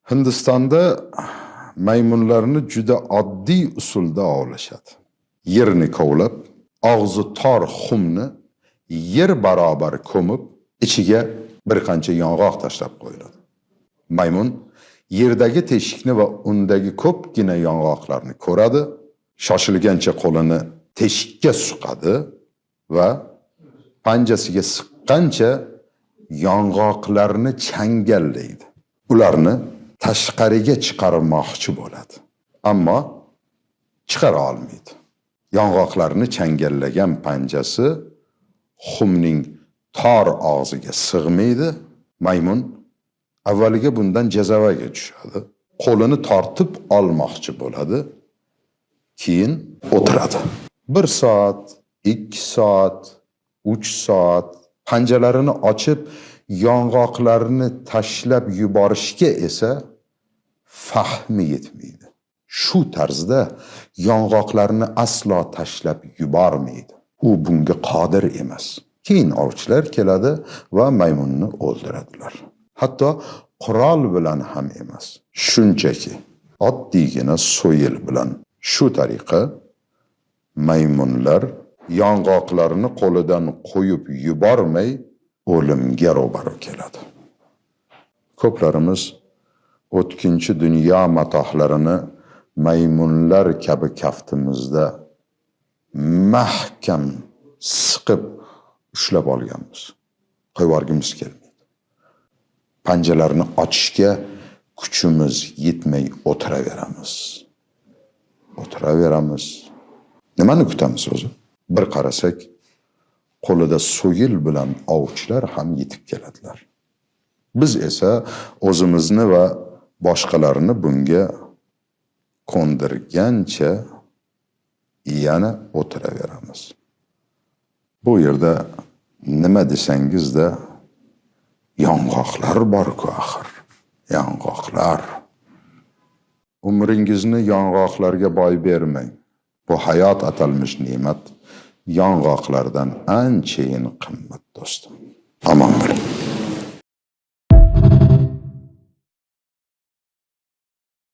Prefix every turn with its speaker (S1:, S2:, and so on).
S1: Hindistonda maymunlarni juda oddiy usulda ovlashadi. Yerni kovlab, og'zi tor xumni yer barobar ko'mib, ichiga bir qancha yong'oq tashlab qo'yiladi. Maymun yerdagi teshikni va undagi ko'pgina yong'oqlarni ko'radi, shoshilgancha qo'lini teshikka suqadi va panjasiga siqqancha yong'oqlarni changallaydi. Ularni tashqariga chiqarmoqchi bo'ladi, ammo chiqara olmaydi. Yong'oqlarni changallagan panjasi xumning tor og'ziga sig'maydi. Maymun avvaliga bundan jazavaga tushadi. Qo'lini tortib olmoqchi bo'ladi. Keyin o'tiradi. 1 soat, 2 soat, 3 soat panjalarini ochib yong'oqlarni tashlab yuborishga esa fahmi yetmaydi. Shu tarzda yong'oqlarni aslo tashlab yubormaydi. U bunga qodir emas. Keyin ovchilar keladi va maymunni o'ldiradilar. Hatto qurol bilan ham emas, shunchaki oddiygina so'yil bilan. Shu tariqa maymunlar yong'oqlarni qo'lidan qo'yib yubormay o'limga ro'baro keladi. Ko'plarimiz o'tkinchi dunyo matohlarini maymunlar kabi kaftimizda mahkam siqib ushlab olganmiz. Qo'yvorgimiz kelmaydi. Panjalarni ochishga kuchimiz yetmay o'tiraveramiz. Nimani kutamiz o'zi? Bir qarasak, qo'lida so'yil bilan ovchilar ham yetib keladilar. Biz esa o'zimizni va boshqalarni bunga ko'ndirgancha yana o'tiraveramiz. Bu yerda nima desangizda yong'oqlar bor-ku axir. Yong'oqlar. Umringizni yong'oqlarga boy bermang. Bu hayot atalmish ne'mat yong'oqlardan anchayin qimmat do'stim. Omon bo'ling.